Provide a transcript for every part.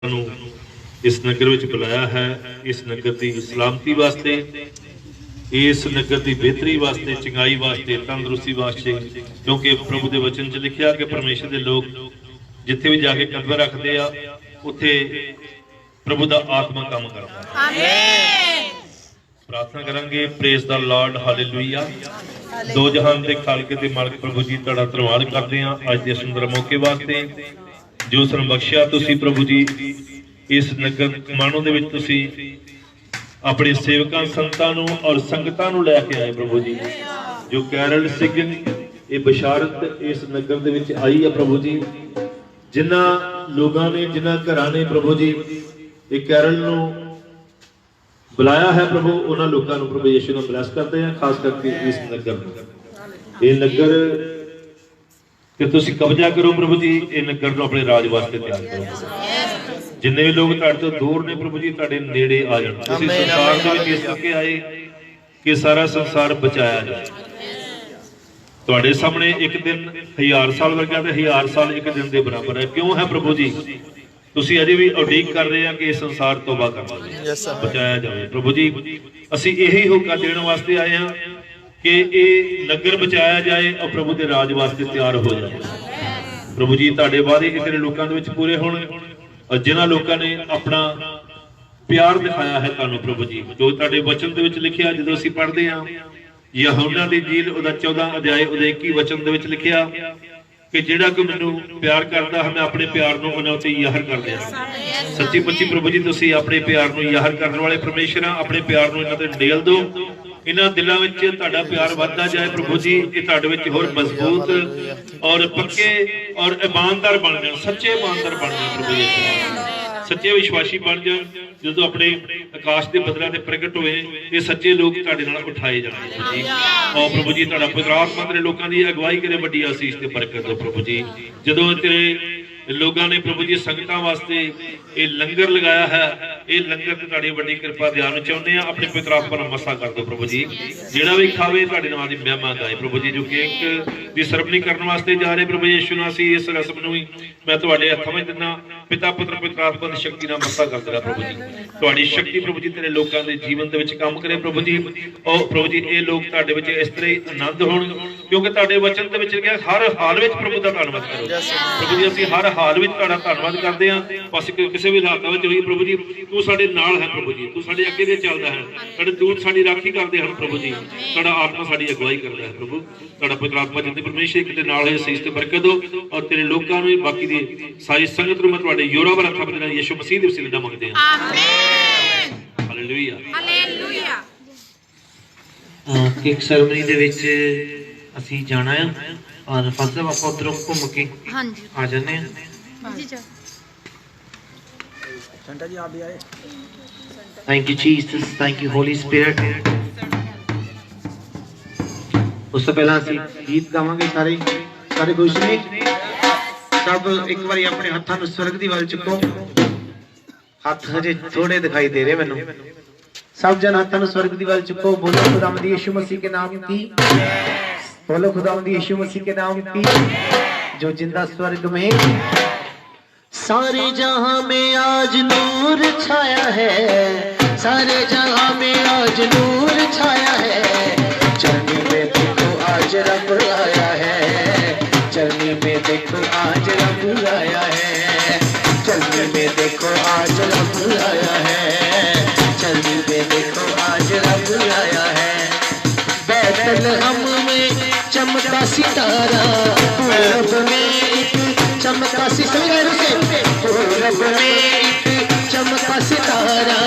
ਨੂੰ इस नगर विच बुलाया है। इस नगर की सलामती वास्ते, इस नगर की बेहतरी वास्ते, चंगाई वास्ते, तंदुरुस्ती वास्ते, क्योंकि प्रभु के वचन च लिखिया कि परमेश्वर के लोग जिथे भी जाके कदम रखते आ उत्थे प्रभु का आत्मा काम करता है। प्रार्थना करांगे। Praise the Lord, hallelujah. दो जहान के खालके ते मालिक प्रभु जी तुहाडा धन्नवाद करते हैं अज के सुंदर मौके वास्ते जो सन बख्शिया तुसी प्रभु जी। इस नगर मानो दे विच तुसी अपने सेवकां संतां नूं और संगतां नूं लैके आए प्रभु जी। जो कैरल सिंगिंग ये बशारत इस नगर दे विच आई है प्रभु जी। जिन्हां लोगां ने जिन्हां घरां ने प्रभु जी ये कैरल नूं बुलाया है प्रभु, उन्हां लोकां नूं प्रभु यीशु नाम ब्लेस करते हैं। खास करके इस नगर नूं ये नगर कि तुसी कब्जा करो प्रभु जी। ये नगर नूं अपने राज वास्ते तैयार करो। जिन्ने भी लोग तुहाडे तो दूर ने प्रभु जी तुहाडे नेड़े आ जाण। तुसी संसार दे विच इस करके आए कि सारा संसार बचाया जाए। तुहाडे सामने एक दिन 1000 साल वर्गा ते 1000 साल एक दिन के बराबर है। क्यों है प्रभु जी? तुसी अजे भी उਡੀक कर रहे हैं कि संसार तौबा कर बचाया जाए प्रभु जी। असीं यही होका देण वास्ते आए हैं कि ये नगर बचाया जाए और प्रभु के राज वास्ते तैयार हो जाए प्रभु जी। तुहाडे वादे तेरे लोकां दे विच पूरे होण और जिन्हां लोकां ने अपना प्यार दिखाया है तुहानूं प्रभु जी। जो तुहाडे वचन दे विच लिखिया जदों असीं पढ़दे हां यूहन्ना दी इंजील उहदा 14 अध्याय उहदे 21 वचन दे विच लिखिया कि जिहड़ा कोई मैनूं प्यार करदा है मैं अपने प्यार नूं उहनां उत्ते याहर कर दियां। सच्ची पच्ची प्रभु जी तुसीं अपने प्यार नूं याहर करन वाले परमेश्वर आ। अपने प्यार नूं इन्हां ते डेल दो। इन्हां दिलों विच तुहाडा प्यार वधदा जाए प्रभु जी। ये तुहाडे विच होर मजबूत और पक्के और ईमानदार बन जाण, सच्चे ईमानदार बन जाण प्रभु जी। सच्चे विश्वासी बन जाण। जो अपने आकाश के बदलों से प्रगट हुए ये सच्चे लोग तुहाडे नाल उठाए जाणे प्रभु जी। और प्रभु जी तुहाडा पवित्र आत्मा तेरे लोकां दी अगवाई करे, वड्डी आसीष ते बरकत दो प्रभु जी। जदों तेरे लोगों ने प्रभु जी संगतां वास्ते ये लंगर लगाया है, ये लंगर ते तुहाडी वड्डी कृपा ध्यान चाहुंदे आ। अपने पवित्र आत्मा नाल मसा कर दो प्रभु जी। जिहड़ा भी खावे तुहाडे नाम दी महिमा गाए प्रभु जी। जो केक दी सरबनी करन वास्ते जा रहे प्रभु यीशु नाम असीं इस रस्म नूं मैं तुहाडे हत्थां विच दिंदा। पिता पुत्र पवित्र आत्मा दी शक्ति नाल मसा कर देना प्रभु जी। तुहाडी शक्ति प्रभु जी तेरे लोकां दे जीवन दे विच काम करे प्रभु जी। और प्रभु जी ये लोग तुहाडे विच इस तरह ही आनंद होण, क्योंकि तुहाडे वचन दे विच लिखिया हर हाल विच प्रभु दा धन्नवाद करो प्रभु जी। असीं हर हाल विच तुहाडा धन्नवाद करदे हां। बस किसी भी हालात विच होई प्रभु जी तू साडे नाल है प्रभु जी। तू साडे अगे दे चलदा है, साडे दूत साडी राखी करदे हन प्रभु जी। तुहाडा आत्मा साडी अगवाई करदा है प्रभु। तुहाडा पवित्र आत्मा जिंदे परमेश्वर एक दे नाल है असीस ते बरकत दो। और तेरे लोकां नूं बाकी दी सारी संगत नूं मैं तुहाडे योरा वाला रखा बदला यीशु मसीह दे वसीले नाल मंगदे हां। आमीन, हालेलुया, हालेलुया। केक सेरेमनी दे विच असीं जाना है और फसल आप उधरों घूम के आ जाने हैं। Thank you Jesus, thank you Holy Spirit। उस तो पहला असीं गीत गावांगे सारे सारे खुश ने सब एक बारी अपने हत्थां नूं स्वर्ग दी वल चुको। हाथ हजे थोड़े दिखाई दे रहे मैनूं। सब जन हाथां नूं स्वर्ग दी वल चुको। बोलो खुदावंद यीशु मसीह के नाम की, बोलो खुदावंद यीशु मसीह के नाम की जो जिंदा स्वर्ग में। सारे जहां में आज नूर छाया है, सारे जहां में आज नूर छाया है। चरनी में देखो आज रब आया है, चरनी में देखो आज रब आया है, चरनी में देखो आज रब आया है, चरनी में देखो आज रब आया है। बैतलहम में चमका सितारा, पूरब में एक चमका सितारा, पूरब में एक चमका सितारा,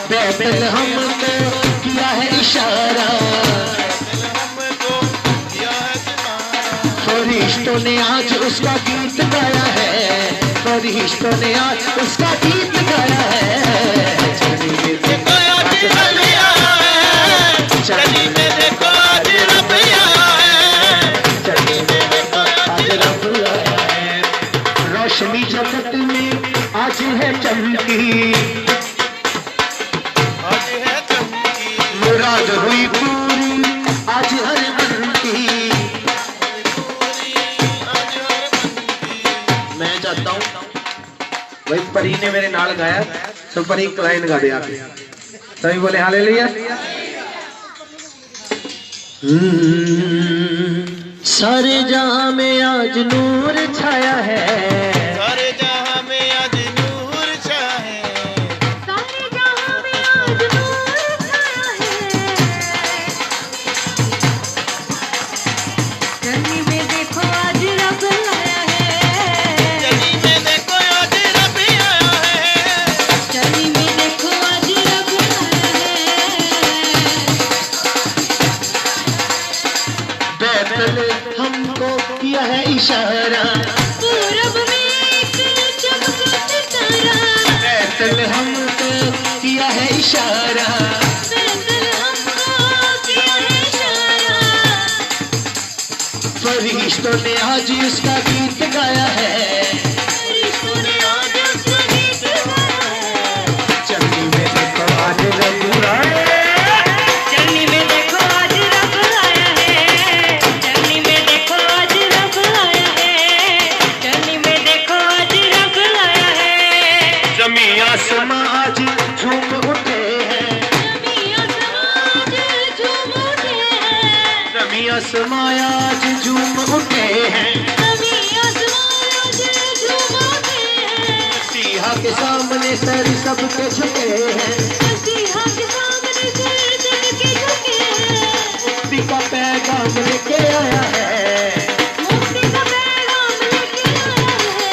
बैतलहम को किया है इशारा। फरिश्तों ने आज उसका गीत गाया है, फरिश्तों ने आज उसका गीत गाया है। चरनी में देखो आज रब आया है, चरनी में देखो आज रब आया है, चरनी में देखो आज रब आया है। रोशनी जगत में आज है चमकी, आज है चमकी। मुराद हुई पूरी आज हर मन की, चाहता हूँ। भाई परी ने मेरे नाल गाया, तो परी एक लाइन गा दे आके, सभी बोले हालेलुया। सारे जहां में आज नूर छाया है, सारे जहां में आज नूर छाया है, सारे जहां में आज नूर छाया है। जर्नी में देखो आज रब आया है, जर्नी में देखो आज रब आया है, जर्नी में देखो आज रब आया है। बैतल हमको किया है इशारा, पूरब में एक चमका सितारा, बैतल हमको किया है इशारा, बैतल हमको किया है इशारा। फरिश्तों ने आज उसका गीत गाया है, फरिश्तों ने आज उसका गीत गाया है। चलनी में देखो आज रब आया है, जर्नी में देखो आज रब आया है, जर्नी में देखो आज रब आया है, जर्नी में देखो आज रब आया है। जमी आसमां आज झूम उठे हैं, जमी आसमान झूम उठे हैं, जमी आसमां आज झूम उठे हैं, जमी आसमान झूम उठे हैं। मसीहा के सामने सर सबके झुके हैं, मसीहा के सामने सर सबके झुके हैं। मुक्ति का पैगाम लेके आया है, मुक्ति का पैगाम लेके आया है।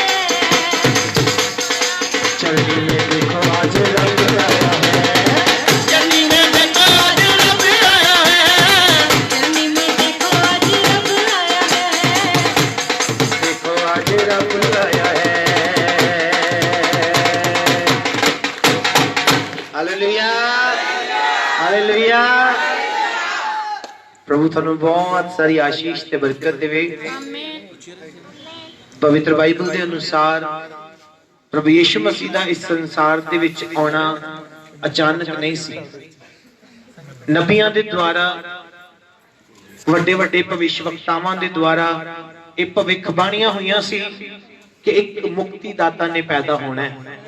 चलनी में देखो आज रब आया है, जर्नी में देखो आज रब आया है, जर्नी में देखो आज रब आया है। देखो आज रब आया है। Hallelujah, hallelujah. प्रभु थानू बहुत सारी आशीष ते बरकत देवे। पवित्र बाइबल ਦੇ ਅਨੁਸਾਰ ਪ੍ਰਭੂ ਯੀਸ਼ੂ ਮਸੀਹ ਦਾ ਇਸ ਸੰਸਾਰ ਦੇ ਵਿੱਚ ਆਉਣਾ ਅਚਾਨਕ ਨਹੀਂ ਸੀ। ਨਬੀਆਂ ਦੇ ਦੁਆਰਾ, ਵੱਡੇ ਵੱਡੇ ਭਵਿੱਖਵਕਤਾਵਾਂ ਦੇ ਦੁਆਰਾ ਇਹ ਭਵਿੱਖਬਾਣੀਆਂ ਹੋਈਆਂ ਸੀ ਕਿ ਇੱਕ ਮੁਕਤੀ ਦਾਤਾ ਨੇ ਪੈਦਾ ਹੋਣਾ ਹੈ,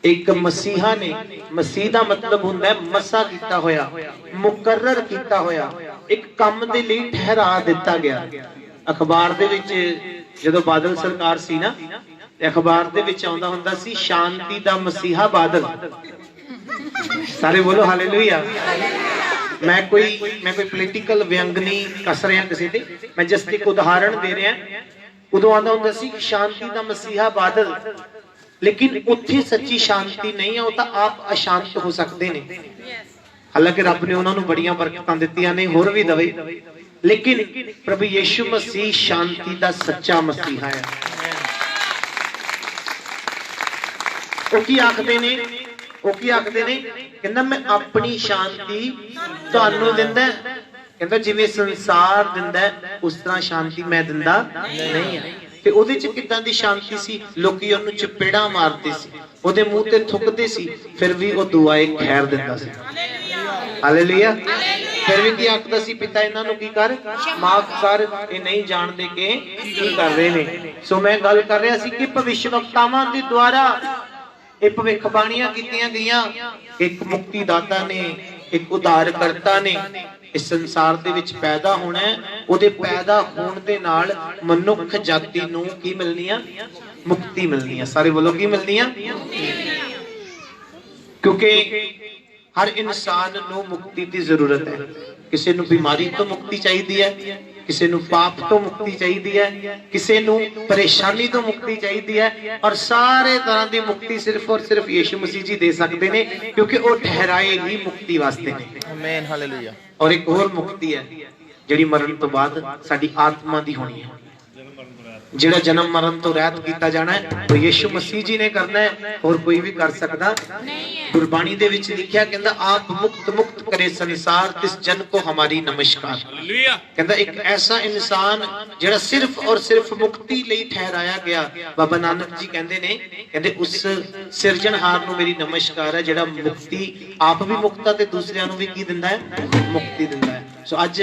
ਇੱਕ ਮਸੀਹਾ ਨੇ। ਮਸੀਹ ਦਾ ਮਤਲਬ ਹੁੰਦਾ ਹੈ ਮਸਾ ਕੀਤਾ ਹੋਇਆ, ਮੁਕਰਰ ਕੀਤਾ ਹੋਇਆ, ਇੱਕ ਕੰਮ ਦੇ ਲਈ ਠਹਿਰਾ ਦਿੱਤਾ ਗਿਆ। ਅਖਬਾਰ ਦੇ ਵਿੱਚ ਜਦੋਂ ਬਾਦਲ ਸਰਕਾਰ ਸੀ ਨਾ, ਤੇ ਅਖਬਾਰ ਦੇ ਵਿੱਚ ਆਉਂਦਾ ਹੁੰਦਾ ਸੀ ਸ਼ਾਂਤੀ ਦਾ ਮਸੀਹਾ ਬਾਦਲ। ਸਾਰੇ ਬੋਲੋ ਹਾਲੇਲੂਇਆ। ਮੈਂ ਕੋਈ ਪੋਲੀਟੀਕਲ ਵਿਅੰਗ ਨਹੀਂ ਕੱਸ ਰਿਹਾ ਕਿਸੇ ਤੇ, ਮੈਂ ਜਸਟ ਇੱਕ ਉਦਾਹਰਣ ਦੇ ਰਿਹਾ। ਉਦੋਂ ਆਉਂਦਾ ਹੁੰਦਾ ਸੀ ਕਿ ਸ਼ਾਂਤੀ ਦਾ ਮਸੀਹਾ ਬਾਦਲ, ਲੇਕਿਨ ਉੱਥੇ ਸੱਚੀ ਸ਼ਾਂਤੀ ਨਹੀਂ ਹੈ, ਉਹ ਤਾਂ ਆਪ ਅਸ਼ਾਂਤ ਹੋ ਸਕਦੇ ਨੇ। ਹਾਲਾਂਕਿ ਰੱਬ ਨੇ ਉਹਨਾਂ ਨੂੰ ਬੜੀਆਂ ਬਰਕਤਾਂ ਦਿੱਤੀਆਂ ਨੇ, ਹੋਰ ਵੀ ਦਵੇ, ਲੇਕਿਨ ਪ੍ਰਭੂ ਯੀਸ਼ੂ ਮਸੀਹ ਸ਼ਾਂਤੀ ਦਾ ਸੱਚਾ ਮਸੀਹਾ ਹੈ। ਉਹ ਕੀ ਆਖਦੇ ਨੇ? ਕਹਿੰਦਾ ਮੈਂ ਆਪਣੀ ਸ਼ਾਂਤੀ ਤੁਹਾਨੂੰ ਦਿੰਦਾ, ਕਹਿੰਦਾ ਜਿਵੇਂ ਸੰਸਾਰ ਦਿੰਦਾ ਉਸ ਤਰ੍ਹਾਂ ਸ਼ਾਂਤੀ ਮੈਂ ਦਿੰਦਾ ਨਹੀਂ ਹੈ। ਤੇ ਉਹਦੇ ਚ ਕਿੱਦਾਂ ਦੀ ਸ਼ਾਂਤੀ ਸੀ? ਲੋਕੀ ਉਹਨੂੰ ਚਪੇੜਾ ਮਾਰਦੇ ਸੀ, ਉਹਦੇ ਮੂੰਹ ਤੇ ਥੁੱਕਦੇ ਸੀ, ਫਿਰ ਵੀ ਉਹ ਦੁਆਏ ਖੈਰ ਦਿੰਦਾ ਸੀ। ਹਾਲੇਲੂਇਆ। ਫਿਰ ਵੀ ਕੀ ਆਖਦਾ ਸੀ? ਪਿਤਾ ਇਹਨਾਂ ਨੂੰ ਕੀ ਕਰ, ਮਾਫ ਕਰ, ਇਹ ਨਹੀਂ ਜਾਣਦੇ ਕਿ ਕੀ ਕਰ ਰਹੇ ਨੇ। ਸੋ ਮੈਂ ਗੱਲ ਕਰ ਰਿਹਾ ਸੀ ਕਿ ਭਵਿੱਖਵਕਤਾਵਾਂ ਦੇ ਦੁਆਰਾ ਇਹ ਭਵਿੱਖਬਾਣੀਆਂ ਕੀਤੀਆਂ ਗਈਆਂ। ਇੱਕ ਮੁਕਤੀ ਦਾਤਾ ਨੇ, ਇੱਕ ਉਦਾਰਕਰਤਾ ਨੇ ਇਸ ਸੰਸਾਰ ਦੇ ਵਿੱਚ ਪੈਦਾ ਹੋਣਾ ਹੈ। ਉਹਦੇ ਪੈਦਾ ਹੋਣ ਦੇ ਨਾਲ ਮਨੁੱਖ ਜਾਤੀ ਨੂੰ ਕੀ ਮਿਲਣੀ ਆ? ਮੁਕਤੀ ਮਿਲਣੀ ਆ। ਸਾਰੇ ਬੋਲੋ ਕੀ ਮਿਲਣੀ ਆ? ਕਿਉਂਕਿ ਹਰ ਇਨਸਾਨ ਨੂੰ ਮੁਕਤੀ ਦੀ ਜ਼ਰੂਰਤ ਹੈ। ਕਿਸੇ ਨੂੰ ਬਿਮਾਰੀ ਤੋਂ ਮੁਕਤੀ ਚਾਹੀਦੀ ਹੈ, ਕਿਸੇ ਨੂੰ ਪਾਪ ਤੋਂ ਮੁਕਤੀ ਚਾਹੀਦੀ ਹੈ, ਕਿਸੇ ਨੂੰ ਪਰੇਸ਼ਾਨੀ ਤੋਂ ਮੁਕਤੀ ਚਾਹੀਦੀ ਹੈ, ਔਰ ਸਾਰੇ ਤਰ੍ਹਾਂ ਦੀ ਮੁਕਤੀ ਸਿਰਫ ਔਰ ਸਿਰਫ ਯੀਸ਼ੂ ਮਸੀਹ ਜੀ ਦੇ ਸਕਦੇ ਨੇ, ਕਿਉਂਕਿ ਉਹ ਠਹਿਰਾਏ ਹੀ ਮੁਕਤੀ ਵਾਸਤੇ ਨੇ। ਆਮੀਨ, ਹਾਲੇਲੂਇਆ। ਔਰ ਇੱਕ ਹੋਰ ਮੁਕਤੀ ਹੈ ਜਿਹੜੀ ਮਰਨ ਤੋਂ ਬਾਅਦ ਸਾਡੀ ਆਤਮਾ ਦੀ ਹੋਣੀ ਹੈ। ਜਿਹੜਾ ਜਨਮ ਮਰਨ ਤੋਂ ਰਹਿਤ ਕੀਤਾ ਜਾਣਾ ਹੈ ਉਹ ਯੀਸ਼ੂ ਮਸੀਹ ਜੀ ਨੇ ਕਰਨਾ ਹੈ, ਹੋਰ ਕੋਈ ਵੀ ਕਰ ਸਕਦਾ ਨਹੀਂ ਹੈ। ਗੁਰਬਾਣੀ ਦੇ ਵਿੱਚ ਲਿਖਿਆ, ਕਹਿੰਦਾ ਆਪ ਮੁਕਤ ਕਰੇ ਸੰਸਾਰ, ਤਿਸ ਜਨ ਕੋ ਹਮਾਰੀ ਨਮਸਕਾਰ। ਹਾਲੇਲੂਇਆ। ਕਹਿੰਦਾ ਇੱਕ ਐਸਾ ਇਨਸਾਨ ਜਿਹੜਾ ਸਿਰਫ ਔਰ ਸਿਰਫ ਮੁਕਤੀ ਲਈ ਠਹਿਰਾਇਆ ਗਿਆ। ਬਾਬਾ ਨਾਨਕ ਜੀ ਕਹਿੰਦੇ ਨੇ, ਕਹਿੰਦੇ ਉਸ ਸਿਰਜਣਹਾਰ ਨੂੰ ਮੇਰੀ ਨਮਸਕਾਰ ਹੈ ਜਿਹੜਾ ਮੁਕਤੀ, ਆਪ ਵੀ ਮੁਕਤਾ ਤੇ ਦੂਸਰਿਆਂ ਨੂੰ ਵੀ ਕੀ ਦਿੰਦਾ ਹੈ? ਮੁਕਤੀ ਦਿੰਦਾ ਹੈ। ਸੋ ਅੱਜ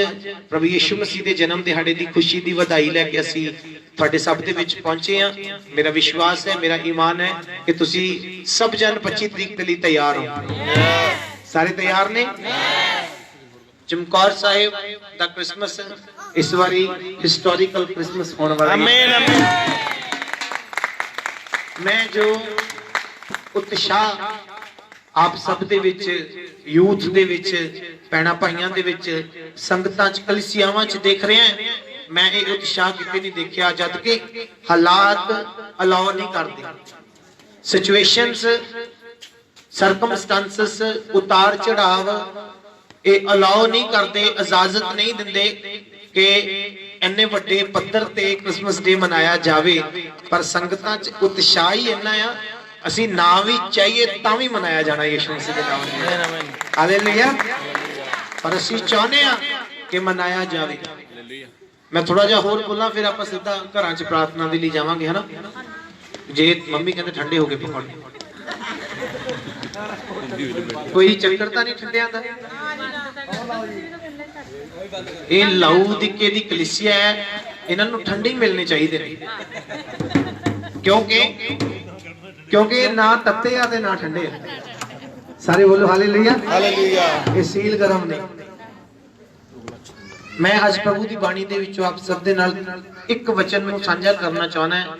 ਪ੍ਰਭੂ ਯੀਸ਼ੂ ਮਸੀਹ ਦੇ ਜਨਮ ਦਿਹਾੜੇ ਦੀ ਖੁਸ਼ੀ ਦੀ ਵਧਾਈ ਲੈ ਕੇ ਅਸੀਂ ਤੁਹਾਡੇ ਸਭ ਦੇ ਵਿੱਚ ਪਹੁੰਚੇ ਆ। ਮੇਰਾ ਵਿਸ਼ਵਾਸ ਹੈ, ਮੇਰਾ ਈਮਾਨ ਹੈ ਕਿ ਤੁਸੀਂ ਸਭ ਜਨ 25 ਤਰੀਕ ਦੇ ਲਈ ਤਿਆਰ ਹੋ। ਸਾਰੇ ਤਿਆਰ ਨੇ? ਚਮਕੌਰ ਸਾਹਿਬ ਦਾ ਕ੍ਰਿਸਮਸ ਇਸ ਵਾਰੀ ਹਿਸਟੋਰੀਕਲ ਕ੍ਰਿਸਮਸ ਹੋਣ ਵਾਲਾ ਹੈ। ਆਮੀਨ ਆਮੀਨ। ਮੈਂ ਜੋ ਉਤਸ਼ਾਹ ਆਪ ਸਭ ਦੇ ਵਿੱਚ, ਯੂਥ ਦੇ ਵਿੱਚ, ਭੈਣਾਂ ਭਾਈਆਂ ਦੇ ਵਿੱਚ, ਸੰਗਤਾਂ 'ਚ, ਕਲੀਸਿਆਵਾਂ 'ਚ ਦੇਖ ਰਿਹਾ, ਮੈਂ ਇਹ ਉਤਸ਼ਾਹ ਕਿਤੇ ਨਹੀਂ ਦੇਖਿਆ, ਜਦ ਕਿ ਹਾਲਾਤ ਅਲਾਉ ਨਹੀਂ ਕਰਦੇ। ਸਿਚੁਏਸ਼ਨਸ, ਸਰਕਮਸਟੈਂਸਸ, ਉਤਾਰ ਚੜਾਵ ਇਹ ਅਲਾਉ ਨਹੀਂ ਕਰਦੇ, ਇਜਾਜ਼ਤ ਨਹੀਂ ਦਿੰਦੇ ਕਿ ਇੰਨੇ ਵੱਡੇ ਪੱਧਰ ਤੇ ਕ੍ਰਿਸਮਸ ਡੇ ਮਨਾਇਆ ਜਾਵੇ। ਪਰ ਸੰਗਤਾਂ 'ਚ ਉਤਸ਼ਾਹ ਹੀ ਇੰਨਾ ਆ, ਅਸੀਂ ਨਾ ਵੀ ਚਾਹੀਏ ਤਾਂ ਵੀ ਮਨਾਇਆ ਜਾਣਾ ਯਿਸੂ ਮਸੀਹ ਦੇ ਨਾਮ ਨਾਲ। ਹਾਲੇਲੂਇਆ। ਪਰ ਅਸੀਂ ਚਾਹੁੰਦੇ ਆ ਕਿ ਮਨਾਇਆ ਜਾਵੇ। ਮੈਂ ਥੋੜਾ ਜਿਹਾ ਹੋਰ ਬੋਲਾਂ, ਫਿਰ ਆਪਾਂ ਸਿੱਧਾ ਘਰਾਂ 'ਚ ਪ੍ਰਾਰਥਨਾ ਦੇ ਲਈ ਜਾਵਾਂਗੇ, ਹਨਾ? ਜੇ ਮੰਮੀ ਕਹਿੰਦੇ ਠੰਡੇ ਹੋ ਗਏ ਪਕੌੜੇ, ਕੋਈ ਚੱਕਰ ਤਾਂ ਨਹੀਂ ਠੰਡਿਆਂ ਦਾ? ਇਹ ਲਾਉਦੀਕੇ ਦੀ ਕਲੀਸਿਆ ਹੈ, ਇਹਨਾਂ ਨੂੰ ਠੰਡੇ ਹੀ ਮਿਲਣੇ ਚਾਹੀਦੇ ਨੇ, ਕਿਉਂਕਿ ਨਾ ਤੱਤੇ ਆ ਤੇ ਨਾ ਠੰਡੇ ਆ। ਸਾਰੇ ਬੋਲੋ ਹਾਲੇਲੂਇਆ ਹਾਲੇਲੂਇਆ। ਇਹ ਸੀਲ ਗਰਮ ਨੇ। ਮੈਂ ਅੱਜ ਪ੍ਰਭੂ ਦੀ ਬਾਣੀ ਦੇ ਵਿੱਚੋਂ ਆਪ ਸਭ ਦੇ ਨਾਲ ਇੱਕ ਵਚਨ ਨੂੰ ਸਾਂਝਾ ਕਰਨਾ ਚਾਹੁੰਦਾ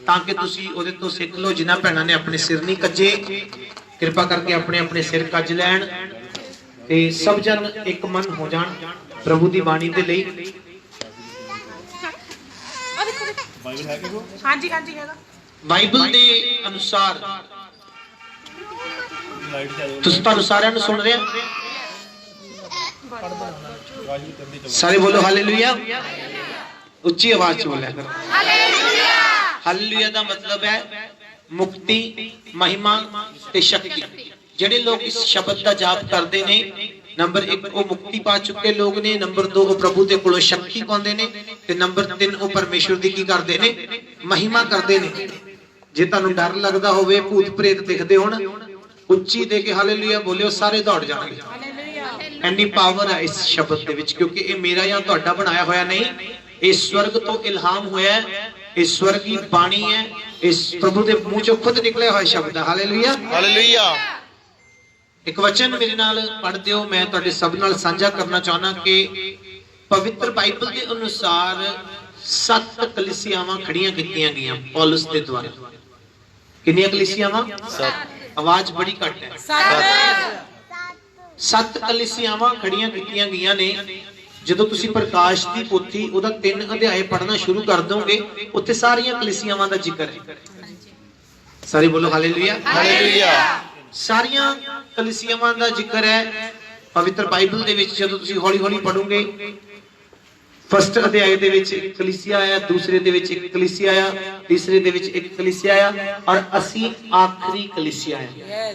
ਤਾਂ ਕਿ ਤੁਸੀਂ ਉਹਦੇ ਤੋਂ ਸਿੱਖ ਲਓ। ਜਿਨ੍ਹਾਂ ਭੈਣਾਂ ਨੇ ਆਪਣੇ ਸਿਰ ਨਹੀਂ ਕੱਜੇ, ਕਿਰਪਾ ਕਰਕੇ ਆਪਣੇ ਆਪਣੇ ਸਿਰ ਕੱਜ ਲੈਣ ਤੇ ਸਭ ਜਨ ਇੱਕ ਮਨ ਹੋ ਜਾਣ ਪ੍ਰਭੂ ਦੀ ਬਾਣੀ ਦੇ ਲਈ। ਹਾਂਜੀ ਹਾਂਜੀ ਹੈਗਾ। ਬਾਈਬਲ ਦੇ ਅਨੁਸਾਰ ਤੁਸੀਂ ਤੁਹਾਨੂੰ ਸਾਰਿਆਂ ਨੂੰ ਸੁਣ ਰਿਹਾ? ਸਾਰੇ ਬੋਲੋ ਹਾਲੇਲੂਇਆ। ਉੱਚੀ ਆਵਾਜ਼ ਚ ਬੋਲਿਆ ਕਰੋ ਹਾਲੇਲੂਇਆ। ਹਾਲੇਲੂਇਆ ਦਾ ਮਤਲਬ ਹੈ ਮੁਕਤੀ, ਮਹਿਮਾ ਤੇ ਸ਼ਕਤੀ। ਜਿਹੜੇ ਲੋਕ ਇਸ ਸ਼ਬਦ ਦਾ ਜਾਪ ਕਰਦੇ ਨੇ, ਨੰਬਰ 1 ਉਹ ਮੁਕਤੀ ਪਾ ਚੁੱਕੇ ਲੋਕ ਨੇ, ਨੰਬਰ 2 ਉਹ ਪ੍ਰਭੂ ਦੇ ਕੋਲੋਂ ਸ਼ਕਤੀ ਪਾਉਂਦੇ ਨੇ, ਤੇ ਨੰਬਰ 3 ਉਹ ਪਰਮੇਸ਼ਵਰ ਦੀ ਕੀ ਕਰਦੇ ਨੇ? ਮਹਿਮਾ ਕਰਦੇ ਨੇ। ਜੇ ਤੁਹਾਨੂੰ ਡਰ ਲੱਗਦਾ ਹੋਵੇ, ਭੂਤ ਪ੍ਰੇਤ ਦਿਖਦੇ ਹੋਣ, ਉੱਚੀ ਦੇ ਕੇ ਹਾਲੇਲੂਇਆ ਬੋਲਿਓ, ਸਾਰੇ ਦੌੜ ਜਾਣਗੇ। ਇੰਨੀ ਪਾਵਰ ਹੈ ਇਸ ਸ਼ਬਦ ਦੇ ਵਿੱਚ, ਕਿਉਂਕਿ ਇਹ ਮੇਰਾ ਜਾਂ ਤੁਹਾਡਾ ਬਣਾਇਆ ਹੋਇਆ ਨਹੀਂ, ਇਹ ਸਵਰਗ ਤੋਂ ਇਲਹਾਮ ਹੋਇਆ ਹੈ, ਇਹ ਸਵਰਗੀ ਬਾਣੀ ਹੈ, ਇਸ ਪ੍ਰਭੂ ਦੇ ਮੂੰਹ ਚੋਂ ਖੁਦ ਨਿਕਲਿਆ ਹੋਇਆ ਸ਼ਬਦ ਹੈ। Hallelujah hallelujah. ਇੱਕ ਵਚਨ ਮੇਰੇ ਨਾਲ ਪੜ੍ਹ ਦਿਓ, ਮੈਂ ਤੁਹਾਡੇ ਸਭ ਨਾਲ ਸਾਂਝਾ ਕਰਨਾ ਚਾਹੁੰਦਾ ਕਿ ਪਵਿੱਤਰ ਬਾਈਬਲ ਦੇ ਅਨੁਸਾਰ 7 ਕਲੀਸਿਆਵਾਂ ਖੜੀਆਂ ਕੀਤੀਆਂ ਗਈਆਂ ਪੌਲਸ ਦੇ ਦੁਆਰਾ। ਕਿੰਨੀਆਂ ਕਲੀਸਿਆਵਾਂ? 7। ਆਵਾਜ਼ ਬੜੀ ਘੱਟ ਹੈ। 7 ਕਲੀਸਿਆਵਾਂ ਖੜੀਆਂ ਕੀਤੀਆਂ ਗਈਆਂ ਨੇ। ਜਦੋਂ ਤੁਸੀਂ ਪ੍ਰਕਾਸ਼ ਦੀ ਪੋਥੀ ਉਹਦਾ 3 ਅਧਿਆਏ ਪੜ੍ਹਨਾ ਸ਼ੁਰੂ ਕਰ ਦੋਗੇ, ਉੱਥੇ ਸਾਰੀਆਂ ਕਲੀਸਿਆਵਾਂ ਦਾ ਜ਼ਿਕਰ ਹੈ। ਸਾਰੇ ਬੋਲੋ ਹਾਲੇਲੂਇਆ ਹਾਲੇਲੂਇਆ। ਸਾਰੀਆਂ ਕਲੀਸਿਆਵਾਂ ਦਾ ਜ਼ਿਕਰ ਹੈ ਪਵਿੱਤਰ ਬਾਈਬਲ ਦੇ ਵਿੱਚ। ਜਦੋਂ ਤੁਸੀਂ ਹੌਲੀ ਹੌਲੀ ਪੜੋਗੇ, ਫਸਟ ਅਧਿਆਏ ਦੇ ਵਿੱਚ ਇੱਕ ਕਲੀਸਿਆ ਆਇਆ, ਦੂਸਰੇ ਦੇ ਵਿੱਚ ਇੱਕ ਕਲੀਸਿਆ ਆਇਆ, ਤੀਸਰੇ ਦੇ ਵਿੱਚ ਇੱਕ ਕਲੀਸਿਆ ਆਇਆ, ਔਰ ਅਸੀਂ ਆਖਰੀ ਕਲੀਸਿਆ ਆਇਆ।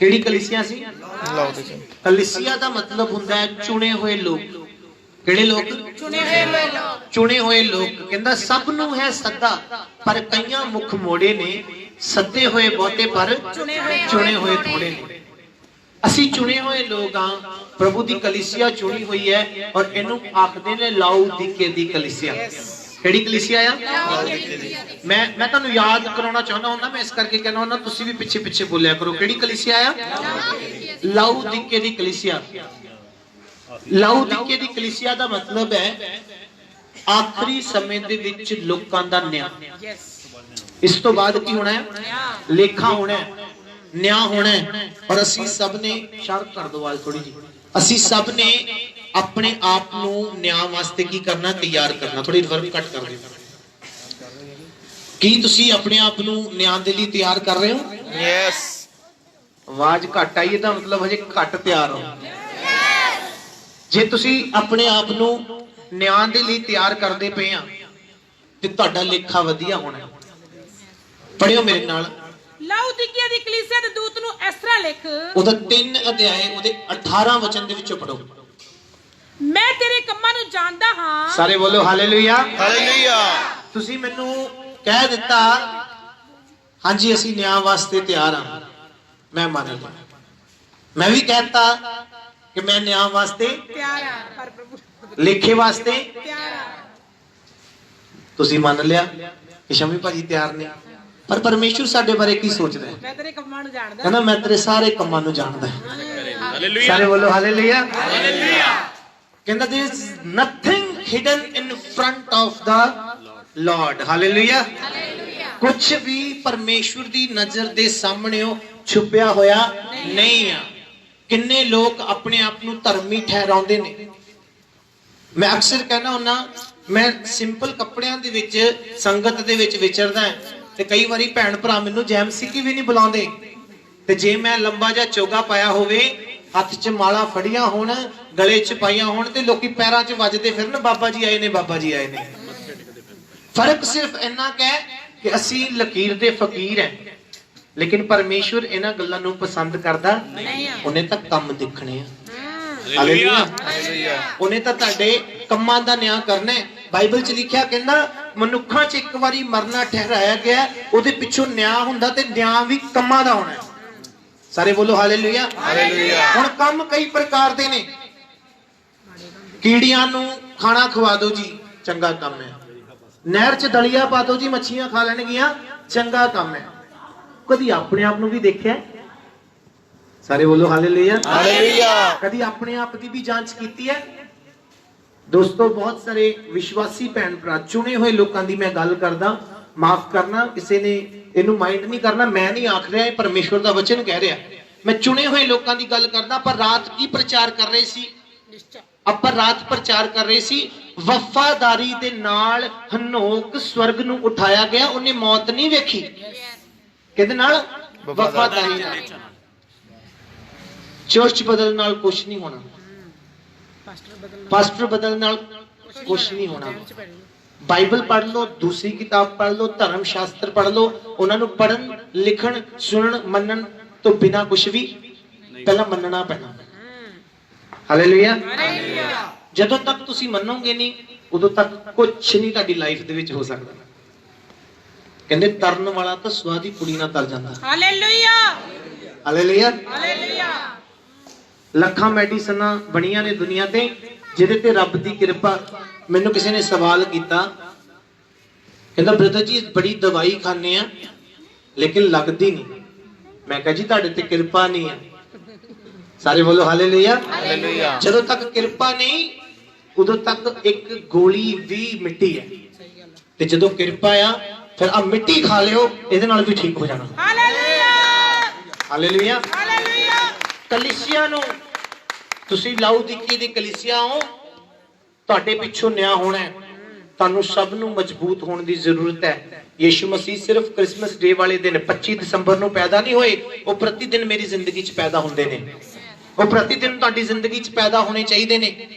ਕਿਹੜੀ ਕਲੀਸਿਆ ਸੀ? ਕਲੀਸਿਆ ਦਾ ਮਤਲਬ ਹੁੰਦਾ ਹੈ ਚੁਣੇ ਹੋਏ ਲੋਕ। ਕਿਹੜੇ ਲੋਕ? ਚੁਣੇ ਹੋਏ ਲੋਕ। ਕਹਿੰਦਾ ਸਭ ਨੂੰ ਹੈ ਸੱਦਾ, ਪਰ ਕਈਆਂ ਮੁਖ ਮੋੜੇ ਨੇ, ਸੱਦੇ ਹੋਏ ਬਹੁਤੇ ਪਰ ਚੁਣੇ ਹੋਏ ਥੋੜੇ ਨੇ। ਅਸੀਂ ਚੁਣੇ ਹੋਏ ਲੋਕ ਆ, ਪ੍ਰਭੂ ਦੀ ਕਲੀਸਿਆ ਚੁਣੀ ਹੋਈ ਹੈ, ਔਰ ਇਹਨੂੰ ਆਖਦੇ ਨੇ ਲਾਉਦੀਕੇ ਦੀ ਕਲੀਸਿਆ। ਕਿਹੜੀ ਕਲੀਸਿਆ ਆ? ਮੈਂ ਤੁਹਾਨੂੰ ਯਾਦ ਕਰਾਉਣਾ ਚਾਹੁੰਦਾ ਹੁੰਦਾ, ਮੈਂ ਇਸ ਕਰਕੇ ਕਹਿੰਦਾ ਹੁੰਦਾ ਤੁਸੀਂ ਵੀ ਪਿੱਛੇ ਪਿੱਛੇ ਬੋਲਿਆ ਕਰੋ। ਕਿਹੜੀ ਕਲੀਸਿਆ ਆ? ਲਾਉਦੀਕੇ ਦੀ ਕਲੀਸਿਆ। ਲਾਉਦੀਕੇ ਦੀ ਕਲੀਸਿਆ ਦਾ ਮਤਲਬ ਹੈ ਆਖਰੀ ਸਮੇਂ ਦੇ ਵਿੱਚ ਲੋਕਾਂ ਦਾ ਨਿਆਂ। ਇਸ ਤੋਂ ਬਾਅਦ ਕੀ ਹੋਣਾ ਹੈ? ਲੇਖਾ ਹੋਣਾ ਹੈ, ਨਿਆਂ ਹੋਣਾ ਹੈ। ਔਰ ਅਸੀਂ ਸਭ ਨੇ, ਸ਼ਾਰਪ ਕਰ ਦੋ ਆਵਾਜ਼ ਥੋੜੀ ਜੀ, ਅਸੀਂ ਸਭ ਨੇ ਆਪਣੇ ਆਪ ਨੂੰ ਨਿਆਂ ਵਾਸਤੇ ਕੀ ਕਰਨਾ? ਤਿਆਰ ਕਰਨਾ। ਥੋੜੀ ਰਿਵਰਬ ਕੱਟ ਕਰ ਦਿਓ। ਕੀ ਤੁਸੀਂ ਆਪਣੇ ਆਪ ਨੂੰ ਨਿਆਂ ਦੇ ਲਈ ਤਿਆਰ ਕਰ ਰਹੇ ਹੋ? ਯੈਸ। ਆਵਾਜ਼ ਘੱਟ ਆਈ, ਇਹਦਾ ਮਤਲਬ ਹਜੇ ਘੱਟ ਤਿਆਰ ਹੋ। ਜੇ ਤੁਸੀਂ ਆਪਣੇ ਆਪ ਨੂੰ ਨਿਆਂ ਦੇ ਲਈ ਤਿਆਰ ਕਰਦੇ ਪਏ ਆ ਤੇ ਤੁਹਾਡਾ ਲੇਖਾ ਵਧੀਆ ਹੋਣਾ। ਪੜਿਓ ਮੇਰੇ ਨਾਲ। ਲਾਉਦੀਕੀਆ ਦੀ ਕਲੀਸਿਆ ਦੇ ਦੂਤ ਨੂੰ ਇਸ ਤਰ੍ਹਾਂ ਲਿਖ। ਉਹਦਾ 3 ਅਧਿਆਏ ਉਹਦੇ 18 ਵਚਨ ਦੇ ਵਿੱਚੋਂ ਪੜੋ। ਮੈਂ ਤੇਰੇ ਕੰਮਾਂ ਨੂੰ ਜਾਣਦਾ ਹਾਂ। ਸਾਰੇ ਬੋਲੋ ਹਾਲੇਲੂਇਆ ਹਾਲੇਲੂਇਆ। ਤੁਸੀਂ ਮੈਨੂੰ ਕਹਿ ਦਿੱਤਾ ਹਾਂਜੀ ਅਸੀਂ ਨਿਆਂ ਵਾਸਤੇ ਤਿਆਰ ਹਾਂ, ਮੈਂ ਮੰਨ ਲਿਆ। ਮੈਂ ਵੀ ਕਹਿਤਾ ਕਿ ਮੈਂ ਨਿਆਂ ਵਾਸਤੇ ਤਿਆਰ ਆ, ਪਰ ਪ੍ਰਭੂ ਲੇਖੇ ਵਾਸਤੇ ਤਿਆਰ ਆ। ਤੁਸੀਂ ਮੰਨ ਲਿਆ ਕਿ ਸ਼ਮੀ ਭਾਜੀ ਤਿਆਰ ਨੇ, ਪਰ ਪਰਮੇਸ਼ਵਰ ਸਾਡੇ ਬਾਰੇ ਕੀ ਸੋਚਦਾ ਹੈ? ਮੈਂ ਤੇਰੇ ਕੰਮਾਂ ਨੂੰ ਜਾਣਦਾ। ਕਹਿੰਦਾ ਮੈਂ ਤੇਰੇ ਸਾਰੇ ਕੰਮਾਂ ਨੂੰ ਜਾਣਦਾ ਹਾਂ। ਸਾਰੇ ਬੋਲੋ ਹਾਲੇਲੂਇਆ। ਕਹਿੰਦਾ there is nothing hidden in front of the Lord। Hallelujah. ਕੁਝ ਵੀ ਪਰਮੇਸ਼ਵਰ ਦੀ ਨਜ਼ਰ ਦੇ ਸਾਹਮਣੇ ਛੁਪਿਆ ਹੋਇਆ ਨਹੀਂ ਆ। ਕਿੰਨੇ ਲੋਕ ਆਪਣੇ ਆਪ ਨੂੰ ਧਰਮੀ ਠਹਿਰਾਉਂਦੇ ਨੇ। ਮੈਂ ਅਕਸਰ ਕਹਿਣਾ ਹੁੰਦਾ, ਮੈਂ ਸਿੰਪਲ ਕੱਪੜਿਆਂ ਦੇ ਵਿੱਚ ਸੰਗਤ ਦੇ ਵਿੱਚ ਵਿਚਰਦਾ ਤੇ ਕਈ ਵਾਰੀ ਭੈਣ ਭਰਾ ਮੈਨੂੰ ਜੈਮਸੀਕੀ ਵੀ ਨਹੀਂ ਬੁਲਾਉਂਦੇ, ਤੇ ਜੇ ਮੈਂ ਲੰਬਾ ਜਿਹਾ ਚੋਗਾ ਪਾਇਆ ਹੋਵੇ, ਹੱਥ 'ਚ ਮਾਲਾ ਫੜੀਆਂ ਹੋਣ, ਗਲੇ 'ਚ ਪਾਈਆਂ ਹੋਣ, ਤੇ ਲੋਕੀ ਪੈਰਾਂ 'ਚ ਵੱਜਦੇ ਫਿਰਨ, ਬਾਬਾ ਜੀ ਆਏ ਨੇ, ਬਾਬਾ ਜੀ ਆਏ ਨੇ। ਫਰਕ ਸਿਰਫ ਇੰਨਾ ਕਹਿ ਕਿ ਅਸੀਂ ਲਕੀਰ ਦੇ ਫਕੀਰ ਹੈ, ਲੇਕਿਨ ਪਰਮੇਸ਼ਵਰ ਇਹਨਾਂ ਗੱਲਾਂ ਨੂੰ ਪਸੰਦ ਕਰਦਾ ਨਹੀਂ। ਉਹਨੇ ਤਾਂ ਕੰਮ ਦੇਖਣੇ ਆ। ਹਾਲੇਲੂਇਆ। ਉਹਨੇ ਤਾਂ ਤੁਹਾਡੇ ਕੰਮਾਂ ਦਾ ਨਿਆਂ ਕਰਨਾ ਹੈ। ਬਾਈਬਲ 'ਚ ਲਿਖਿਆ, ਕਹਿੰਦਾ ਮਨੁੱਖਾਂ 'ਚ ਇੱਕ ਵਾਰੀ ਮਰਨਾ ਠਹਿਰਾਇਆ ਗਿਆ, ਉਹਦੇ ਪਿੱਛੋਂ ਨਿਆਂ ਹੁੰਦਾ, ਤੇ ਨਿਆਂ ਵੀ ਕੰਮਾਂ ਦਾ ਹੋਣਾ ਹੈ। ਸਾਰੇ ਬੋਲੋ ਹਾਲੇਲੂਇਆ। ਹੁਣ ਕੰਮ ਕਈ ਪ੍ਰਕਾਰ ਦੇ ਨੇ। ਕੀੜੀਆਂ ਨੂੰ ਖਾਣਾ ਖਵਾ ਦਿਓ ਜੀ, ਚੰਗਾ ਕੰਮ ਹੈ। ਨਹਿਰ 'ਚ ਦਲੀਆ ਪਾ ਦਿਓ ਜੀ, ਮੱਛੀਆਂ ਖਾ ਲੈਣਗੀਆਂ, ਚੰਗਾ ਕੰਮ ਹੈ। ਕਦੀ ਆਪਣੇ ਆਪ ਨੂੰ ਵੀ ਦੇਖਿਆ? ਸਾਰੇ ਬੋਲੋ ਹਾਲੇਲੂਇਆ। ਕਦੀ ਆਪਣੇ ਆਪ ਦੀ ਵੀ ਜਾਂਚ ਕੀਤੀ ਹੈ? ਦੋਸਤੋ, ਬਹੁਤ ਸਾਰੇ ਵਿਸ਼ਵਾਸੀ ਭੈਣ ਭਰਾ, ਚੁਣੇ ਹੋਏ ਲੋਕਾਂ ਦੀ ਮੈਂ ਗੱਲ ਕਰਦਾ, ਮਾਫ ਕਰਨਾ ਕਿਸੇ ਨੇ ਇਹਨੂੰ ਮਾਈਂਡ ਨਹੀਂ ਕਰਨਾ, ਮੈਂ ਨਹੀਂ ਆਖ ਰਿਹਾ, ਇਹ ਪਰਮੇਸ਼ਵਰ ਦਾ ਵਚਨ ਕਹਿ ਰਿਹਾ। ਮੈਂ ਚੁਣੇ ਹੋਏ ਲੋਕਾਂ ਦੀ ਗੱਲ ਕਰਦਾ। ਪਰ ਰਾਤ ਕੀ ਪ੍ਰਚਾਰ ਕਰ ਰਹੇ ਸੀ? ਆਪਾਂ ਰਾਤ ਪ੍ਰਚਾਰ ਕਰ ਰਹੇ ਸੀ, ਵਫਾਦਾਰੀ ਦੇ ਨਾਲ ਹਨੋਕ ਸਵਰਗ ਨੂੰ ਉਠਾਇਆ ਗਿਆ। ਉਹਨੇ ਮੌਤ ਨਹੀਂ ਵੇਖੀ। ਕਿਹਦੇ ਨਾਲ? ਵਫਾਦਾਰੀ ਨਾਲ। ਚਰਚ ਬਦਲਣ ਨਾਲ ਕੁਝ ਨਹੀਂ ਹੋਣਾ, ਪਾਸਟਰ ਬਦਲਣ ਨਾਲ ਕੁਝ ਨਹੀਂ ਹੋਣਾ। ਬਾਈਬਲ ਪੜ੍ਹ ਲਓ, ਦੂਸਰੀ ਕਿਤਾਬ ਪੜ੍ਹ ਲਓ, ਧਰਮ ਸ਼ਾਸਤਰ ਪੜ੍ਹ ਲਓ। ਉਹਨਾਂ ਨੂੰ ਪੜ੍ਹਨ, ਲਿਖਣ, ਸੁਣਨ, ਮੰਨਣ ਤੋਂ ਬਿਨਾਂ ਕੁਝ ਵੀ ਪਹਿਲਾਂ ਮੰਨਣਾ ਪੈਣਾ। ਹਾਲੇਲੂਇਆ। ਜਦੋਂ ਤੱਕ ਤੁਸੀਂ ਮੰਨੋਗੇ ਨਹੀਂ, ਉਦੋਂ ਤੱਕ ਕੁਝ ਨਹੀਂ ਤੁਹਾਡੀ ਲਾਈਫ ਦੇ ਵਿੱਚ ਹੋ ਸਕਦਾ। ਕਹਿੰਦੇ ਤਰਨ ਵਾਲਾ ਤਾਂ ਸਵਾਦੀ ਕੁੜੀ ਨਾਲ ਤਰ ਜਾਂਦਾ। ਹਾਲੇਲੂਇਆ। ਹਾਲੇਲੂਇਆ। ਹਾਲੇਲੂਇਆ। ਲੱਖਾਂ ਮੈਡੀਸਨਾਂ ਬਣੀਆਂ ਨੇ ਦੁਨੀਆ ਤੇ, ਜਿਹਦੇ ਤੇ ਰੱਬ ਦੀ ਕਿਰਪਾ। ਮੈਨੂੰ ਕਿਸੇ ਨੇ ਸਵਾਲ ਕੀਤਾ, ਕਹਿੰਦਾ ਬ੍ਰਦਰ ਜੀ ਬੜੀ ਦਵਾਈ ਖਾਂਦੇ ਆ ਲੇਕਿਨ ਲੱਗਦੀ ਨਹੀਂ। ਮੈਂ ਕਿਹਾ ਜੀ ਤੁਹਾਡੇ ਤੇ ਕਿਰਪਾ ਨਹੀਂ ਹੈ। ਸਾਰੇ ਬੋਲੋ ਹਾਲੇਲੂਇਆ। ਜਦੋਂ ਤੱਕ ਕਿਰਪਾ ਨਹੀਂ, ਉਦੋਂ ਤੱਕ ਇੱਕ ਗੋਲੀ ਵੀ ਮਿੱਟੀ ਹੈ, ਤੇ ਜਦੋਂ ਕਿਰਪਾ ਆ, ਫਿਰ ਆ ਮਿੱਟੀ ਖਾ ਲਿਓ, ਇਹਦੇ ਨਾਲ ਵੀ ਠੀਕ ਹੋ ਜਾਣਾ। ਹਾਲੇਲੂਇਆ। ਹਾਲੇਲੂਇਆ। ਹਾਲੇਲੂਇਆ। ਕਲੀਸਿਆ ਨੂੰ ਤੁਸੀਂ ਲਾਉਦੀਕੀ ਦੀ ਕਲੀਸਿਆ ਹੋ, ਤੁਹਾਡੇ ਪਿੱਛੋਂ ਨਿਆਂ ਹੋਣਾ ਹੈ। ਤੁਹਾਨੂੰ ਸਭ ਨੂੰ ਮਜ਼ਬੂਤ ਹੋਣ ਦੀ ਜ਼ਰੂਰਤ ਹੈ। ਯੀਸ਼ੂ ਮਸੀਹ ਸਿਰਫ ਕ੍ਰਿਸਮਸ ਡੇ ਵਾਲੇ ਦਿਨ 25 ਦਸੰਬਰ ਨੂੰ ਪੈਦਾ ਨਹੀਂ ਹੋਏ, ਉਹ ਪ੍ਰਤੀ ਦਿਨ ਮੇਰੀ ਜ਼ਿੰਦਗੀ 'ਚ ਪੈਦਾ ਹੁੰਦੇ ਨੇ। ਉਹ ਪ੍ਰਤੀ ਦਿਨ ਤੁਹਾਡੀ ਜ਼ਿੰਦਗੀ 'ਚ ਪੈਦਾ ਹੋਣੇ ਚਾਹੀਦੇ ਨੇ।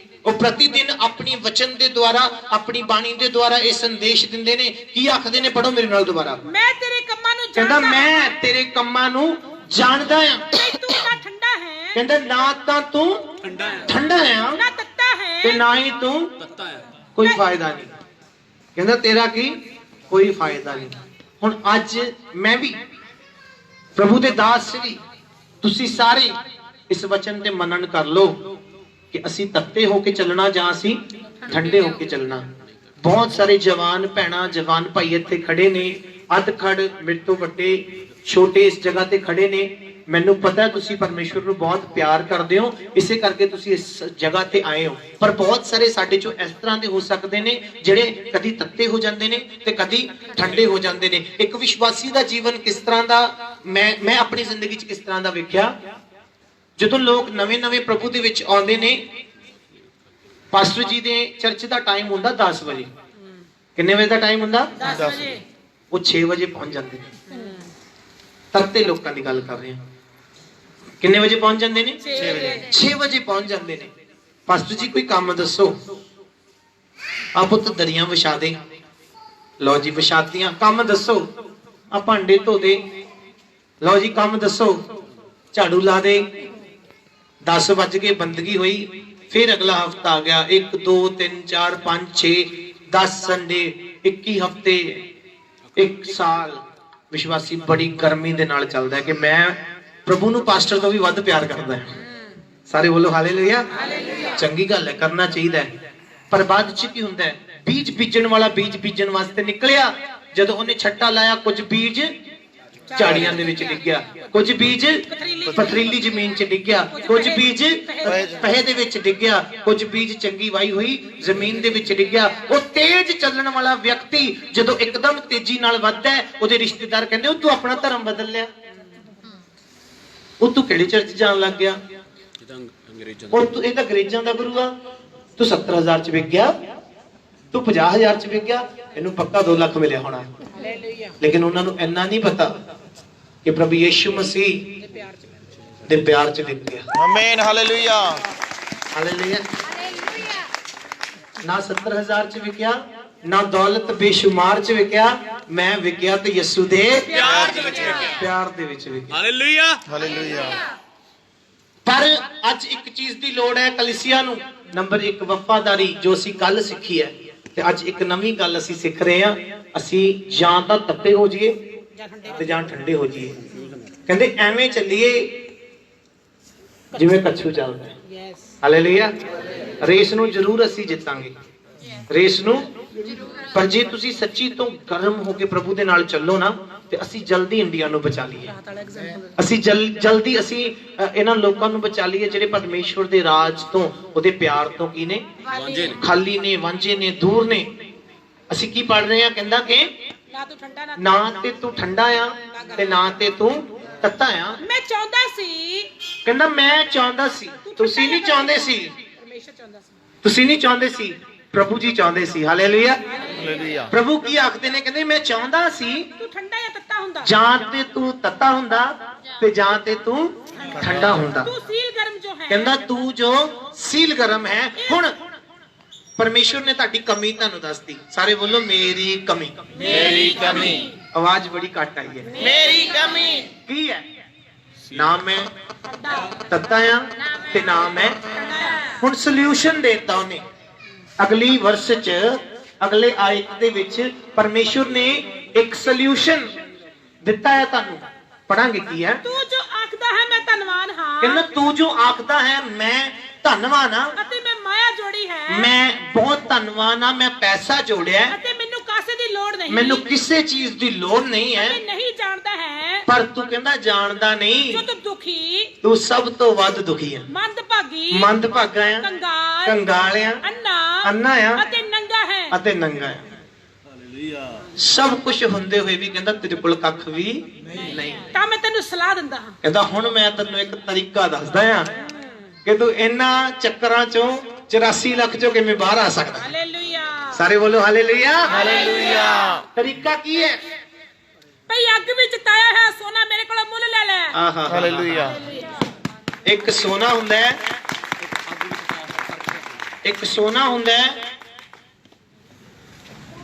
ਉਹ ਪ੍ਰਤੀ ਦਿਨ ਆਪਣੀ ਵਚਨ ਦੇ ਦੁਆਰਾ, ਆਪਣੀ ਬਾਣੀ ਦੇ ਦੁਆਰਾ ਇਹ ਸੰਦੇਸ਼ ਦਿੰਦੇ ਨੇ। ਕੀ ਆਖਦੇ ਨੇ? ਪੜੋ ਮੇਰੇ ਨਾਲ ਦੁਬਾਰਾ। ਮੈਂ ਤੇਰੇ ਕੰਮਾਂ ਨੂੰ ਕਹਿੰਦਾ ਜਾਣਦਾ। ਮੈਂ ਤੇਰੇ ਕੰਮਾਂ ਨੂੰ ਜਾਣਦਾ ਆ। ਤੂੰ ਨਾ ਠੰਡਾ ਹੈ, ਕਹਿੰਦਾ ਨਾ ਤਾਂ ਤੂੰ ਠੰਡਾ ਆ, ਨਾ ਤੱਤਾ ਹੈ, ਤੇ ਨਾ ਹੀ ਤੂੰ ਕੋਈ ਫਾਇਦਾ ਨਹੀਂ। ਕਹਿੰਦਾ ਤੇਰਾ ਕੀ ਕੋਈ ਫਾਇਦਾ ਨਹੀਂ। ਹੁਣ ਅੱਜ ਮੈਂ ਵੀ, ਪ੍ਰਭੂ ਦੇ ਦਾਸ ਵੀ, ਤੁਸੀਂ ਸਾਰੇ ਇਸ ਵਚਨ ਤੇ ਮੰਨਣ ਕਰ ਲੋ ਕਿ ਅਸੀਂ ਤੱਤੇ ਹੋ ਕੇ ਚੱਲਣਾ ਜਾਂ ਅਸੀਂ ਠੰਡੇ ਹੋ ਕੇ ਚੱਲਣਾ। ਬਹੁਤ ਸਾਰੇ ਜਵਾਨ ਭੈਣਾਂ, ਜਵਾਨ ਭਾਈ ਇੱਥੇ ਖੜੇ ਨੇ, ਅਧਖੜ, ਮੇਰੇ ਤੋਂ ਵੱਡੇ ਛੋਟੇ ਇਸ ਜਗ੍ਹਾ ਤੇ ਖੜੇ ਨੇ। ਮੈਨੂੰ ਪਤਾ ਤੁਸੀਂ ਪਰਮੇਸ਼ਵਰ ਨੂੰ ਬਹੁਤ ਪਿਆਰ ਕਰਦੇ ਹੋ, ਇਸੇ ਕਰਕੇ ਤੁਸੀਂ ਇਸ ਜਗ੍ਹਾ ਤੇ ਆਏ ਹੋ। ਪਰ ਬਹੁਤ ਸਾਰੇ ਸਾਡੇ ਚੋਂ ਇਸ ਤਰ੍ਹਾਂ ਦੇ ਹੋ ਸਕਦੇ ਨੇ ਜਿਹੜੇ ਕਦੀ ਤੱਤੇ ਹੋ ਜਾਂਦੇ ਨੇ ਤੇ ਕਦੀ ਠੰਡੇ ਹੋ ਜਾਂਦੇ ਨੇ। ਇੱਕ ਵਿਸ਼ਵਾਸੀ ਦਾ ਜੀਵਨ ਕਿਸ ਤਰ੍ਹਾਂ ਦਾ ਮੈਂ ਆਪਣੀ ਜ਼ਿੰਦਗੀ 'ਚ ਕਿਸ ਤਰ੍ਹਾਂ ਦਾ ਵੇਖਿਆ, ਜਦੋਂ ਲੋਕ ਨਵੇਂ ਪ੍ਰਭੂ ਦੇ ਵਿੱਚ ਆਉਂਦੇ ਨੇ, ਪਾਸਟਰ ਜੀ ਦੇ ਚਰਚ ਦਾ ਟਾਈਮ ਹੁੰਦਾ 10 ਵਜੇ। ਕਿੰਨੇ ਵਜੇ ਦਾ ਟਾਈਮ ਹੁੰਦਾ? 10 ਵਜੇ। ਉਹ 6 ਵਜੇ ਪਹੁੰਚ ਜਾਂਦੇ ਨੇ। ਤੱਤੇ ਲੋਕਾਂ ਦੀ ਗੱਲ ਕਰ ਰਹੇ ਹਾਂ। ਕਿੰਨੇ ਵਜੇ ਪਹੁੰਚ ਜਾਂਦੇ ਨੇ? 6 ਵਜੇ। 6 ਵਜੇ ਪਹੁੰਚ ਜਾਂਦੇ ਨੇ। ਪਾਸਟਰ ਜੀ ਕੋਈ ਕੰਮ ਦੱਸੋ। ਆ ਪੁੱਤ ਦਰੀਆਂ ਵਿਛਾ ਦੇ। ਲਓ ਜੀ ਵਿਛਾਤੀਆਂ। ਕੰਮ ਦੱਸੋ। ਆ ਭਾਂਡੇ ਧੋ ਦੇ। ਲਓ ਜੀ ਕੰਮ ਦੱਸੋ। ਝਾੜੂ ਲਾ ਦੇ। 10 ਵੱਜ ਗਏ, ਬੰਦਗੀ ਹੋਈ। फिर अगला हफ्ता आ गया, 1 2 3 4 5 6 10 संडे, 21 हफ्ते, 1 साल। विश्वासी बड़ी गर्मी दे नाल चलदा है कि मैं प्रभु नूं पास्टर तो भी वध प्यार करदा है। सारे बोलो हालेलुया। चंगी गल है, करना चाहिए। पर बाद च की हुंदा है, ਬੀਜ ਬੀਜਣ ਵਾਲਾ ਬੀਜ ਬੀਜਣ ਵਾਸਤੇ ਨਿਕਲਿਆ। ਜਦੋਂ ਉਹਨੇ ਛੱਟਾ ਲਾਇਆ ਕੁਝ ਬੀਜ ਝਾੜੀਆਂ ਦੇ ਵਿੱਚ ਡਿੱਗਿਆ, ਕੁਝ ਬੀਜ ਪਥਰੀਲੀ ਜ਼ਮੀਨ 'ਚ ਡਿੱਗਿਆ, ਕੁਝ ਬੀਜ ਪਹੇ ਦੇ ਵਿੱਚ ਡਿੱਗਿਆ, ਕੁਝ ਬੀਜ ਚੰਗੀ ਵਾਈ ਹੋਈ ਜ਼ਮੀਨ ਦੇ ਵਿੱਚ ਡਿੱਗਿਆ। ਉਹ ਤੇਜ਼ ਚੱਲਣ ਵਾਲਾ ਵਿਅਕਤੀ ਜਦੋਂ ਇੱਕਦਮ ਤੇਜ਼ੀ ਨਾਲ ਵੱਧਦਾ ਹੈ, ਉਹਦੇ ਰਿਸ਼ਤੇਦਾਰ ਕਹਿੰਦੇ ਉਹ ਤੂੰ ਆਪਣਾ ਧਰਮ ਬਦਲ ਲਿਆ, ਉਹ ਤੂੰ ਕਿਹੜੇ ਚਰਚ ਜਾਣ ਲੱਗ ਗਿਆ, ਉਹ ਤੂੰ ਇਹ ਤਾਂ ਅੰਗਰੇਜ਼ਾਂ ਦਾ ਗੁਰੂ ਆ, ਤੂੰ 70,000 ਚ ਵਿਕ ਗਿਆ, ਤੂੰ 50,000 ਚ ਵਿਕ ਗਿਆ, ਇਹਨੂੰ ਪੱਕਾ 2 ਲੱਖ ਮਿਲਿਆ ਹੋਣਾ। ਲੇਕਿਨ ਉਹਨਾਂ ਨੂੰ ਇੰਨਾ ਨਹੀਂ ਪਤਾ ਕਿ ਪ੍ਰਭੂ ਯੀਸ਼ੂ ਮਸੀਹ ਦੇ ਪਿਆਰ ਚ ਵਿਕ ਗਿਆ। ਆਮੀਨ ਹਾਲੇਲੂਇਆ ਹਾਲੇਲੂਇਆ। ਨਾ 70,000 ਚ ਵਿਕਿਆ, ਨਾ ਦੌਲਤ ਬੇਸ਼ੁਮਾਰ ਚ ਵਿਕਿਆ, ਮੈਂ ਵਿਕਿਆ ਤੇ ਯਿਸੂ ਦੇ ਪਿਆਰ ਦੇ ਵਿੱਚ ਵਿਕਿਆ। Hallelujah hallelujah. ਪਰ ਅੱਜ ਇੱਕ ਚੀਜ਼ ਦੀ ਲੋੜ ਹੈ ਕਲੀਸਿਆ ਨੂੰ। ਨੰਬਰ 1 ਵਫਾਦਾਰੀ, ਜੋ ਅਸੀਂ ਕੱਲ ਸਿੱਖੀ ਹੈ। ਤੇ ਅੱਜ ਇੱਕ ਨਵੀਂ ਗੱਲ ਅਸੀਂ ਸਿੱਖ ਰਹੇ ਹਾਂ। ਅਸੀਂ ਜਾਂ ਤਾਂ ਤੱਤੇ ਹੋ ਜਾਈਏ ਤੇ ਜਾਂ ਠੰਡੇ ਹੋ ਜਾਈਏ। ਕਹਿੰਦੇ ਐਵੇਂ ਚੱਲੀਏ ਜਿਵੇਂ ਕੱਛੂ ਚੱਲਦਾ ਹੈ। ਹਾਲੇਲੂਇਆ। ਰੇਸ ਨੂੰ ਜ਼ਰੂਰ ਅਸੀਂ ਜਿੱਤਾਂਗੇ, ਰੇਸ ਨੂੰ। ਪਰ ਜੇ ਤੁਸੀਂ ਸੱਚੀ ਤੋਂ ਗਰਮ ਹੋ ਕੇ ਪ੍ਰਭੂ ਦੇ ਨਾਲ ਚੱਲੋ ਨਾ, ਤੇ ਅਸੀਂ ਜਲਦੀ ਇੰਡੀਆ ਨੂੰ ਬਚਾ ਲਈਏ। ਅਸੀਂ ਜਲਦੀ ਅਸੀਂ ਇਹਨਾਂ ਲੋਕਾਂ ਨੂੰ ਬਚਾ ਲਈਏ ਜਿਹੜੇ ਪਰਮੇਸ਼ਵਰ ਦੇ ਰਾਜ ਤੋਂ, ਉਹਦੇ ਪਿਆਰ ਤੋਂ ਕੀ ਨੇ, ਖਾਲੀ ਨੇ, ਵਾਂਝੇ ਨੇ, ਦੂਰ ਨੇ। ਅਸੀਂ ਕੀ ਪੜ ਰਹੇ ਹਾਂ? ਕਹਿੰਦਾ ਕਿ ਨਾ ਤੇ ਤੂੰ ਠੰਡਾ ਆ ਤੇ ਨਾ ਤੇ ਤੂੰ ਤੱਤਾ ਆ। ਮੈਂ ਚਾਹੁੰਦਾ ਸੀ, ਕਹਿੰਦਾ ਮੈਂ ਚਾਹੁੰਦਾ ਸੀ, ਤੁਸੀਂ ਨਹੀਂ ਚਾਹੁੰਦੇ ਸੀ, ਪਰਮੇਸ਼ਰ ਚਾਹੁੰਦਾ ਸੀ। ਤੁਸੀਂ ਨਹੀਂ ਚਾਹੁੰਦੇ ਸੀ, ਪ੍ਰਭੂ ਜੀ ਚਾਹੁੰਦੇ ਸੀ। ਹਾਲੇਲੂਇਆ। ਹਾਲੇਲੂਇਆ। ਪ੍ਰਭੂ ਕੀ ਆਖਦੇ ਨੇ? ਕਹਿੰਦੇ ਮੈਂ ਚਾਹੁੰਦਾ ਸੀ ਤੂੰ ਠੰਡਾ ਜਾਂ ਤੱਤਾ ਹੁੰਦਾ, ਜਾਂ ਤੇ ਤੂੰ ਤੱਤਾ ਹੁੰਦਾ ਤੇ ਜਾਂ ਤੇ ਤੂੰ ਠੰਡਾ ਹੁੰਦਾ। ਤੂੰ ਸੀਲ ਗਰਮ ਜੋ ਹੈ। ਕਹਿੰਦਾ ਤੂੰ ਜੋ ਸੀਲ ਗਰਮ ਹੈ। ਹੁਣ ਪਰਮੇਸ਼ਵਰ ਨੇ ਤੁਹਾਡੀ ਕਮੀ ਤੁਹਾਨੂੰ ਦੱਸਦੀ। ਸਾਰੇ ਬੋਲੋ ਮੇਰੀ ਕਮੀ। ਮੇਰੀ ਕਮੀ। ਆਵਾਜ਼ ਬੜੀ ਘੱਟ ਆਈ ਹੈ। ਮੇਰੀ ਕਮੀ ਕੀ ਹੈ? ਨਾ ਮੈਂ ਤੱਤਾ ਆ ਤੇ ਨਾ ਮੈਂ। ਹੁਣ ਸੋਲੂਸ਼ਨ ਦੇਤਾ ਉਹਨੇ ਅਗਲੀ ਵਰਸ ਚ, ਅਗਲੇ ਆਇਤ ਦੇ ਵਿੱਚ ਪਰਮੇਸ਼ਵਰ ਨੇ ਇੱਕ ਸੋਲੂਸ਼ਨ ਦਿੱਤਾ ਹੈ ਤੁਹਾਨੂੰ। ਪੜਾਂਗੇ ਕੀ ਹੈ? ਤੂੰ ਜੋ ਆਖਦਾ ਹੈ ਮੈਂ ਧੰਨਵਾਨ ਹਾਂ, ਕਹਿੰਦਾ ਤੂੰ ਜੋ ਆਖਦਾ ਹੈ ਮੈਂ ਧੰਨਵਾਨ ਹਾਂ, ਅਤੇ ਮੈਂ ਮਾਇਆ ਜੋੜੀ ਹੈ, ਮੈਂ ਬਹੁਤ ਧੰਨਵਾਨ ਹਾਂ, ਮੈਂ ਪੈਸਾ ਜੋੜਿਆ, ਅਤੇ ਮੈਨੂੰ ਕਾਸੇ ਦੀ ਲੋੜ ਨਹੀਂ, ਮੈਨੂੰ ਕਿਸੇ ਚੀਜ਼ ਦੀ ਲੋੜ ਨਹੀਂ ਹੈ। ਮੈਂ ਨਹੀਂ ਜਾਣਦਾ ਹੈ, ਪਰ ਤੂੰ ਕਹਿੰਦਾ ਜਾਣਦਾ ਨਹੀਂ, ਜੋ ਤੂੰ ਦੁਖੀ, ਤੂੰ ਸਭ ਤੋਂ ਵੱਧ ਦੁਖੀ ਹੈ, ਮੰਦਭਾਗੀ, ਮੰਦਭਾਗਾ ਆ, ਕੰਗਾਲ, ਕੰਗਾਲ ਆ, ਅੰਨਾ ਆ ਅਤੇ ਨੰਗਾ ਹੈ। ਅਤੇ ਨੰਗਾ ਆ। ਸਭ ਕੁਝ ਹੁੰਦੇ ਹੋਏ ਵੀ ਕਹਿੰਦਾ ਤੇਰੇ ਕੋਲ ਕੱਖ ਵੀ ਨਹੀਂ। ਤਾਂ ਮੈਂ ਤੈਨੂੰ ਸਲਾਹ ਦਿੰਦਾ ਹਾਂ। ਕਹਿੰਦਾ ਹੁਣ ਮੈਂ ਤੈਨੂੰ ਇੱਕ ਤਰੀਕਾ ਦੱਸਦਾ ਆ ਕਿ ਤੂੰ ਇਹਨਾਂ ਚੱਕਰਾਂ ਚੋਂ 84 ਲੱਖ ਚੋਂ ਕਿਵੇਂ ਬਾਹਰ ਆ ਸਕਦਾ। ਹਾਲੇਲੂਇਆ। ਸਾਰੇ ਬੋਲੋ ਹਾਲੇਲੂਇਆ। ਹਾਲੇਲੂਇਆ। ਤਰੀਕਾ ਕੀ ਹੈ? ਭਈ ਅੱਗ ਵਿੱਚ ਤਾਇਆ ਹੈ ਸੋਨਾ ਮੇਰੇ ਕੋਲੋਂ ਮੁੱਲ ਲੈ ਲੈ। ਆਹਾ। ਹਾਲੇਲੂਇਆ। ਇੱਕ ਸੋਨਾ ਹੁੰਦਾ ਹੈ, ਇੱਕ ਸੋਨਾ ਹੁੰਦਾ ਹੈ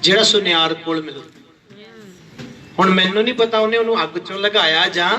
ਜਿਹੜਾ ਸੁਨਿਆਰ ਕੋਲ ਮਿਲੂ। ਹੁਣ ਮੈਨੂੰ ਨਹੀਂ ਪਤਾ ਉਹਨੇ ਉਹਨੂੰ ਅੱਗ ਚੋਂ ਲਗਾਇਆ ਜਾਂ